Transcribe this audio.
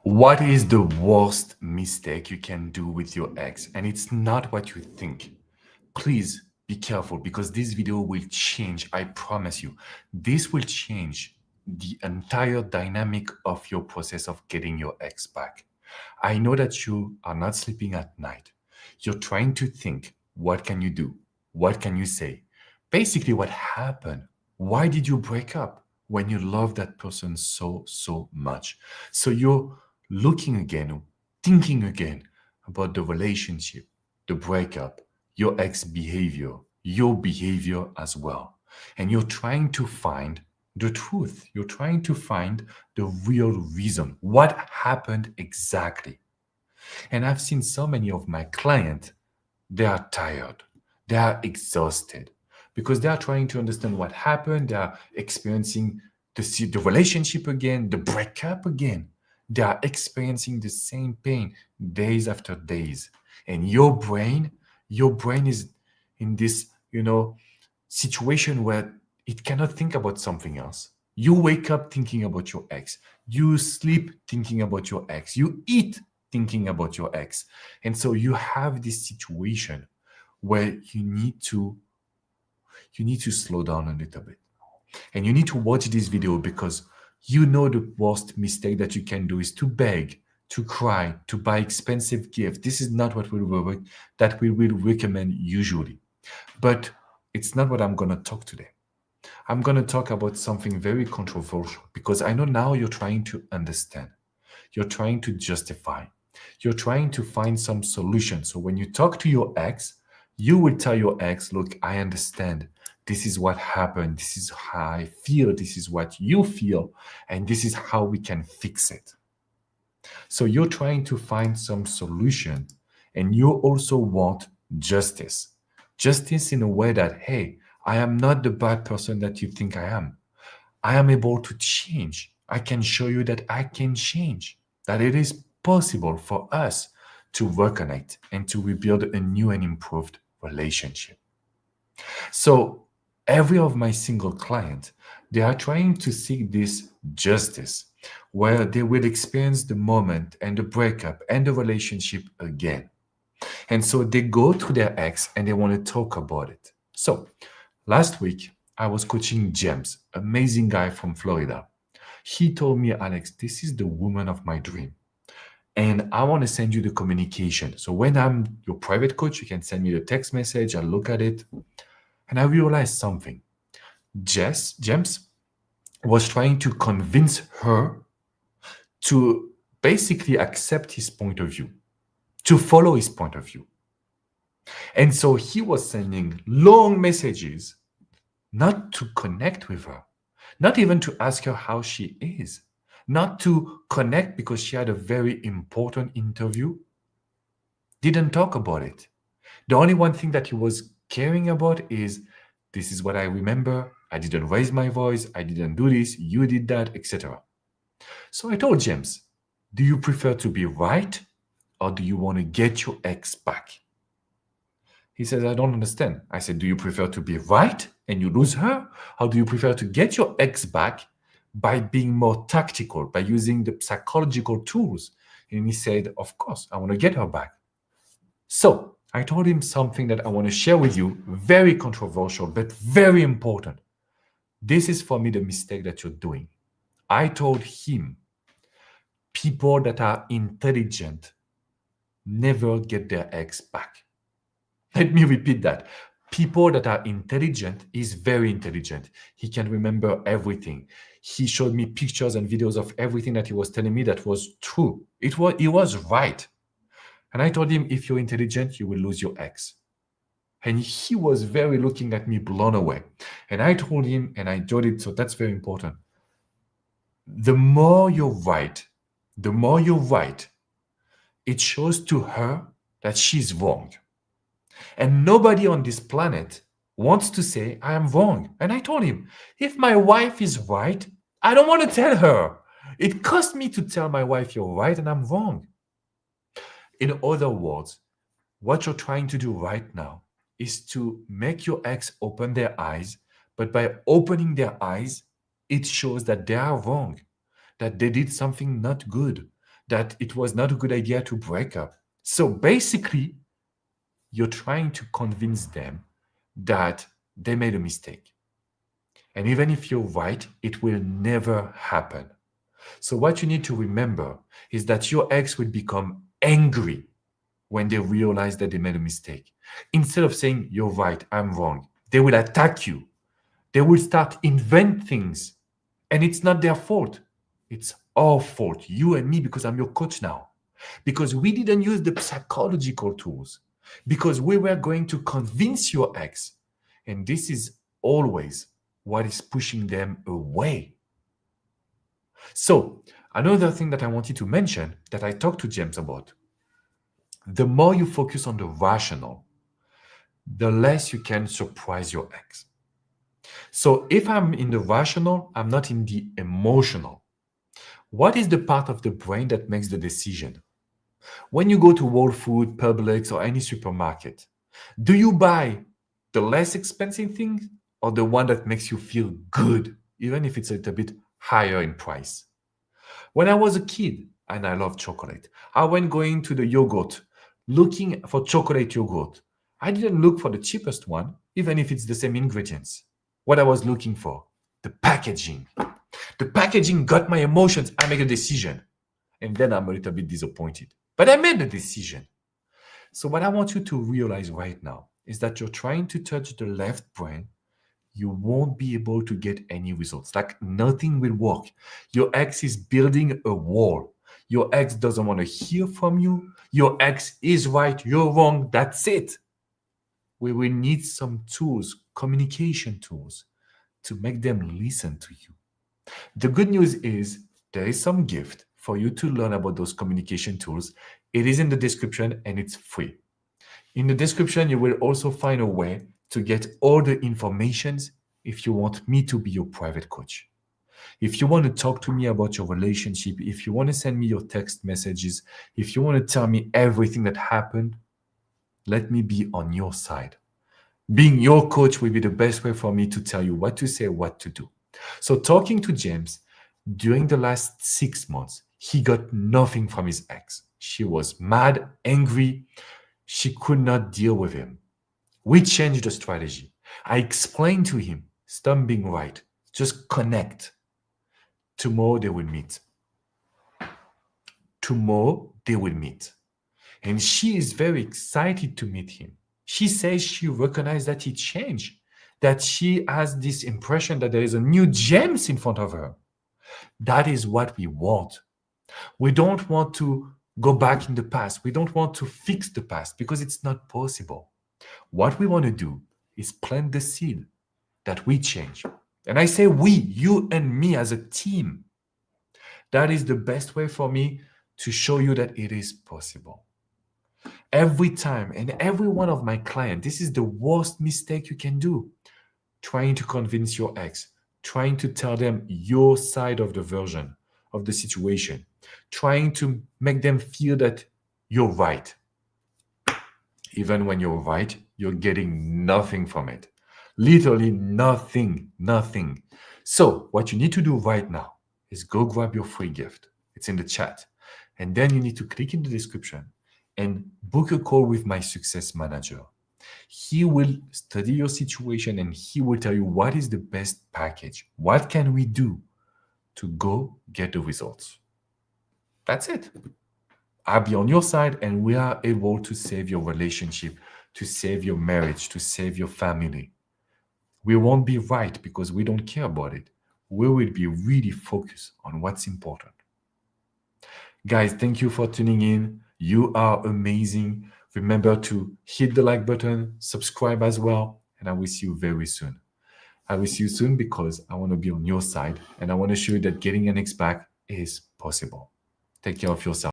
What is the worst mistake you can do with your ex? And it's not what you think. Please be careful because this video will change. I promise you. This will change the entire dynamic of your process of getting your ex back. I know that you are not sleeping at night. You're trying to think, what can you do? What can you say? Basically, what happened? Why did you break up when you love that person so much? So you're looking again, thinking again about the relationship, the breakup, your ex behavior, your behavior as well. And you're trying to find the truth. You're trying to find the real reason. What happened exactly? And I've seen so many of my clients, they are tired, they are exhausted because they are trying to understand what happened. They are experiencing the relationship again, the breakup again. They are experiencing the same pain days after days. And your brain is in this, situation where it cannot think about something else. You wake up thinking about your ex. You sleep thinking about your ex. You eat thinking about your ex. And so you have this situation where you need to slow down a little bit. And you need to watch this video because you know the worst mistake that you can do is to beg, to cry, to buy expensive gifts. This is not what we will recommend usually. But it's not what I'm going to talk today. I'm going to talk about something very controversial because I know now you're trying to understand. You're trying to justify. You're trying to find some solution. So when you talk to your ex, you will tell your ex, look, I understand. This is what happened. This is how I feel. This is what you feel. And this is how we can fix it. So you're trying to find some solution and you also want justice. Justice in a way that, hey, I am not the bad person that you think I am. I am able to change. I can show you that I can change, that it is possible for us to reconnect and to rebuild a new and improved relationship. So every of my single clients, they are trying to seek this justice where they will experience the moment and the breakup and the relationship again. And so they go to their ex and they want to talk about it. So last week, I was coaching James, amazing guy from Florida. He told me, Alex, this is the woman of my dream. And I want to send you the communication. So when I'm your private coach, you can send me the text message. I'll look at it. And I realized something. James was trying to convince her to basically accept his point of view, to follow his point of view. And so he was sending long messages, not to connect with her, not even to ask her how she is, not to connect because she had a very important interview. Didn't talk about it. The only one thing that he was caring about is this is what I remember. I didn't raise my voice. I didn't do this. You did that, etc. So I told James, do you prefer to be right or do you want to get your ex back? He says, I don't understand. I said, do you prefer to be right and you lose her? Or do you prefer to get your ex back by being more tactical, by using the psychological tools? And he said, of course, I want to get her back. So I told him something that I want to share with you, very controversial, but very important. This is for me the mistake that you're doing. I told him, people that are intelligent never get their ex back. Let me repeat that. People that are intelligent is very intelligent. He can remember everything. He showed me pictures and videos of everything that he was telling me that was true. He was right. And I told him, if you're intelligent, you will lose your ex. And he was very looking at me blown away. And I told him, and I told it, so that's very important. The more you're right, it shows to her that she's wrong. And nobody on this planet wants to say, I am wrong. And I told him, if my wife is right, I don't want to tell her. It cost me to tell my wife you're right and I'm wrong. In other words, what you're trying to do right now is to make your ex open their eyes. But by opening their eyes, it shows that they are wrong, that they did something not good, that it was not a good idea to break up. So basically, you're trying to convince them that they made a mistake. And even if you're right, it will never happen. So what you need to remember is that your ex will become angry when they realize that they made a mistake. Instead of saying, you're right, I'm wrong, they will attack you. They will start invent things. And it's not their fault. It's our fault, you and me, because I'm your coach now. Because we didn't use the psychological tools. Because we were going to convince your ex. And this is always what is pushing them away. So, another thing that I wanted to mention that I talked to James about, the more you focus on the rational, the less you can surprise your ex. So if I'm in the rational, I'm not in the emotional. What is the part of the brain that makes the decision? When you go to Whole Foods, Publix, or any supermarket, do you buy the less expensive thing or the one that makes you feel good, even if it's a little bit higher in price? When I was a kid and I loved chocolate, I went going to the yogurt, looking for chocolate yogurt. I didn't look for the cheapest one, even if it's the same ingredients. What I was looking for, the packaging. The packaging got my emotions. I make a decision. And then I'm a little bit disappointed. But I made the decision. So what I want you to realize right now is that you're trying to touch the left brain. You won't be able to get any results. Like nothing will work. Your ex is building a wall. Your ex doesn't want to hear from you. Your ex is right. You're wrong. That's it. We will need some tools, communication tools, to make them listen to you. The good news is there is some gift for you to learn about those communication tools. It is in the description and it's free. In the description, you will also find a way to get all the informations if you want me to be your private coach. If you want to talk to me about your relationship, if you want to send me your text messages, if you want to tell me everything that happened, let me be on your side. Being your coach will be the best way for me to tell you what to say, what to do. So talking to James, during the last 6 months, he got nothing from his ex. She was mad, angry. She could not deal with him. We changed the strategy. I explained to him, stop being right. Just connect. Tomorrow they will meet. Tomorrow they will meet. And she is very excited to meet him. She says she recognized that he changed, that she has this impression that there is a new James in front of her. That is what we want. We don't want to go back in the past. We don't want to fix the past because it's not possible. What we want to do is plant the seed that we change. And I say we, you and me as a team. That is the best way for me to show you that it is possible. Every time and every one of my clients, this is the worst mistake you can do. Trying to convince your ex, trying to tell them your side of the version of the situation, trying to make them feel that you're right. Even when you're right, you're getting nothing from it. Literally nothing. So what you need to do right now is go grab your free gift. It's in the chat. And then you need to click in the description and book a call with my success manager. He will study your situation and he will tell you what is the best package. What can we do to go get the results? That's it. I'll be on your side and we are able to save your relationship, to save your marriage, to save your family. We won't be right because we don't care about it. We will be really focused on what's important. Guys, thank you for tuning in. You are amazing. Remember to hit the like button, subscribe as well, and I will see you very soon. I will see you soon because I want to be on your side and I want to show you that getting an ex back is possible. Take care of yourself.